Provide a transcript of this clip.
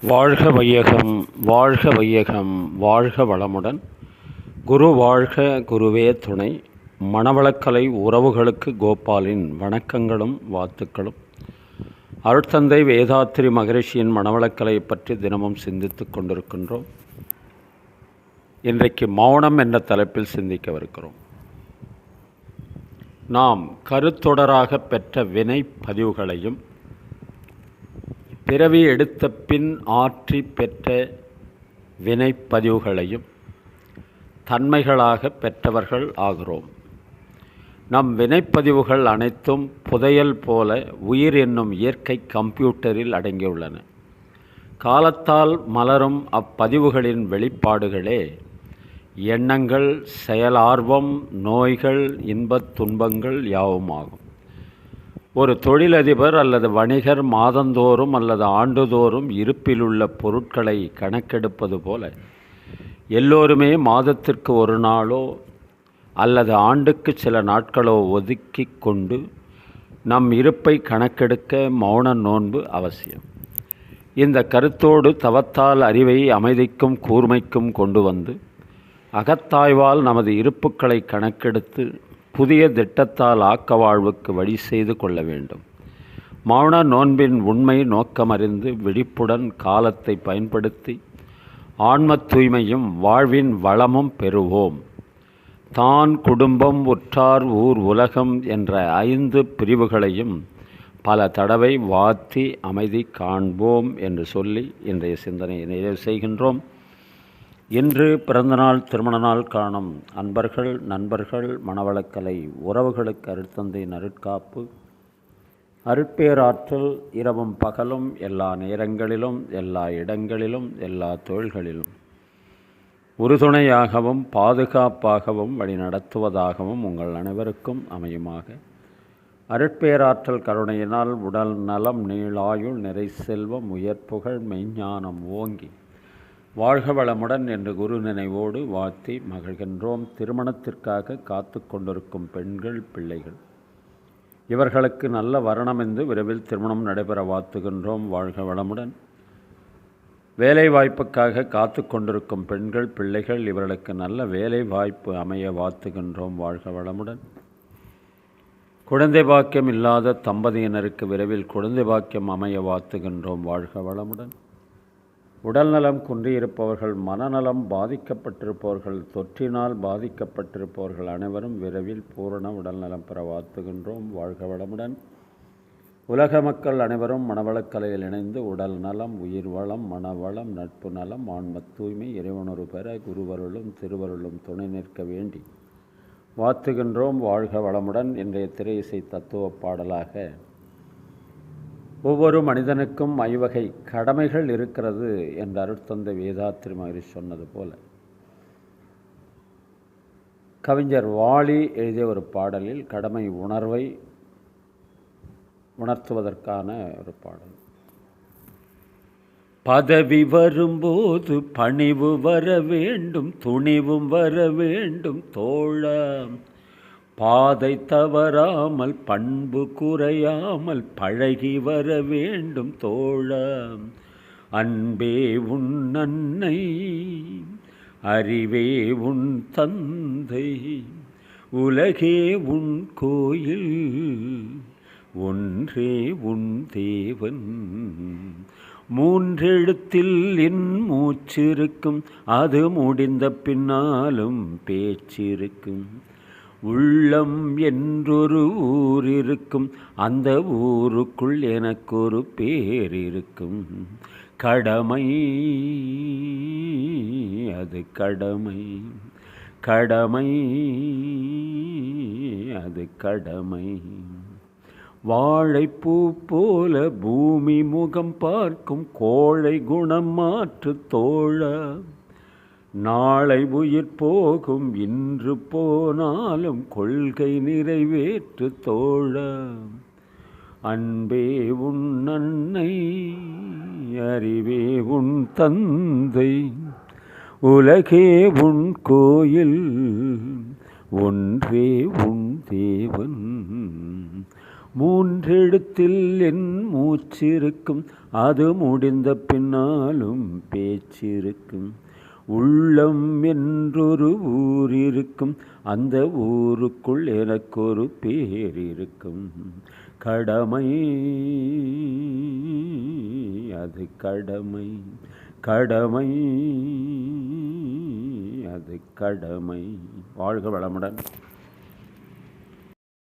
வாழ்க வையகம், வாழ்க வையகம், வாழ்க வளமுடன். குரு வாழ்க, குருவே துணை. மணவளக்கலை உறவுகளுக்கு கோபாலின் வணக்கங்களும் வாழ்த்துக்களும். அருட்தந்தை வேதாத்திரி மகரிஷியின் மணவளக்கலை பற்றி தினமும் சிந்தித்து கொண்டிருக்கின்றோம். இன்றைக்கு மௌனம் என்ற தலைப்பில் சிந்திக்கவிருக்கிறோம். நாம் கருத்தொடராக பெற்ற வினை பதிவுகளையும் பிறவி எடுத்த பின் ஆற்றி பெற்ற வினைப்பதிவுகளையும் தன்மைகளாக பெற்றவர்கள் ஆகிறோம். நம் வினைப்பதிவுகள் அனைத்தும் புதையல் போல உயிர் என்னும் இயற்கை கம்ப்யூட்டரில் அடங்கியுள்ளன. காலத்தால் மலரும் அப்பதிவுகளின் வெளிப்பாடுகளே எண்ணங்கள், செயலார்வம், நோய்கள், இன்பத் துன்பங்கள் யாவுமாகும். ஒரு தொழிலதிபர் அல்லது வணிகர் மாதந்தோறும் அல்லது ஆண்டுதோறும் இருப்பிலுள்ள பொருட்களை கணக்கெடுப்பது போல எல்லோருமே மாதத்திற்கு ஒரு நாளோ அல்லது ஆண்டுக்கு சில நாட்களோ ஒதுக்கி கொண்டு நம் இருப்பை கணக்கெடுக்க மௌன நோன்பு அவசியம். இந்த கருத்தோடு தவத்தால் அறிவை அமைதிக்கும் கூர்மைக்கும் கொண்டு வந்து அகத்தாய்வால் நமது இருப்புக்களை கணக்கெடுத்து புதிய திட்டத்தால் ஆக்க வாழ்வுக்கு வழி செய்து கொள்ள வேண்டும். மௌன நோன்பின் உண்மை நோக்கமறிந்து விழிப்புடன் காலத்தை பயன்படுத்தி ஆன்ம தூய்மையும் வாழ்வின் வளமும் பெறுவோம். தான், குடும்பம், உற்றார், ஊர், உலகம் என்ற 5 பிரிவுகளையும் பல தடவை வாத்தி அமைதி காண்போம் என்று சொல்லி இன்றைய சிந்தனையை நிறைவு செய்கின்றோம். இன்று பிறந்தநாள், திருமண நாள் காணும் அன்பர்கள், நண்பர்கள், மணவளக்கலை உறவுகளுக்கு அருட்தந்தையின் அருட்காப்பு, அருட்பேராற்றல் இரவும் பகலும் எல்லா நேரங்களிலும் எல்லா இடங்களிலும் எல்லா தொழில்களிலும் உறுதுணையாகவும் பாதுகாப்பாகவும் வழிநடத்துவதாகவும் உங்கள் அனைவருக்கும் அமையுமாக. அருட்பேராற்றல் கருணையினால் உடல் நலம், நீளாயுள், நிறை செல்வம், உயர்ப்புகழ், மெய்ஞானம் ஓங்கி வாழ்க வளமுடன் என்று குரு நினைவோடு வாழ்த்தி மகிழ்கின்றோம். திருமணத்திற்காக காத்து கொண்டிருக்கும் பெண்கள், பிள்ளைகள் இவர்களுக்கு நல்ல வரணமென்று விரைவில் திருமணம் நடைபெற வாழ்த்துகின்றோம். வாழ்க வளமுடன். வேலை வாய்ப்புக்காக காத்து கொண்டிருக்கும் பெண்கள், பிள்ளைகள் இவர்களுக்கு நல்ல வேலை வாய்ப்பு அமைய வாழ்த்துகின்றோம். வாழ்க வளமுடன். குழந்தை பாக்கியம் இல்லாத தம்பதியினருக்கு விரைவில் குழந்தை பாக்கியம் அமைய வாழ்த்துகின்றோம். வாழ்க வளமுடன். உடல்நலம் குன்றியிருப்பவர்கள், மனநலம் பாதிக்கப்பட்டிருப்பவர்கள், தொற்றினால் பாதிக்கப்பட்டிருப்பவர்கள் அனைவரும் விரைவில் பூரண உடல்நலம் பெற வாழ்த்துகின்றோம். வாழ்க வளமுடன். உலக மக்கள் அனைவரும் மணவளக்கலையில் இணைந்து உடல் நலம், உயிர் வளம், மனவளம், நட்பு நலம், ஆன்ம தூய்மை, இறைவனுறு பெற குருவருளும் திருவருளும் துணை நிற்க வேண்டி வாழ்த்துகின்றோம். வாழ்க வளமுடன். இன்றைய திரை இசை தத்துவ பாடலாக ஒவ்வொரு மனிதனுக்கும் 5 வகை கடமைகள் இருக்கிறது என்று அருட்தந்தை வேதாத்திரி மகரிஷி சொன்னது போல கவிஞர் வாலி எழுதிய ஒரு பாடலில் கடமை உணர்வை உணர்த்துவதற்கான ஒரு பாடல். பதவி வரும்போது பணிவு வர வேண்டும், துணிவும் வர வேண்டும் தோழா. பாதை தவறாமல் பண்பு குறையாமல் பழகி வர வேண்டும் தோழா. அன்பே உன் அன்னை, அறிவே உன் தந்தை, உலகே உன் கோயில், ஒன்றே உன் தேவன். 3 எழுத்தில் என் மூச்சிருக்கும், அது முடிந்த பின்னாலும் பேச்சிருக்கும். உள்ளம் என்றொரு ஊர் இருக்கும், அந்த ஊருக்குள் எனக்கொரு பேர் இருக்கும். கடமை அது கடமை, கடமை அது கடமை. வாழைப்பூ போல பூமி முகம் பார்க்கும் கோழை குணம் மாற்று தோழா. நாளை உயிர் போகும், இன்று போனாலும் கொள்கை நிறைவேற்று தோழா. அன்பே உன் அன்னை, அறிவே உன் தந்தை, உலகே உன் கோயில், ஒன்றே உன் தேவன். மூன்றெழுத்தில் என் மூச்சிருக்கும், அது முடிந்த பின்னாலும் பேச்சிருக்கும். உள்ளம் என்றொரு ஊர் இருக்கும், அந்த ஊருக்குள் எனக்கொரு பேர் இருக்கும். கடமை அது கடமை, கடமை அது கடமை. வாழ்க வளமுடன்.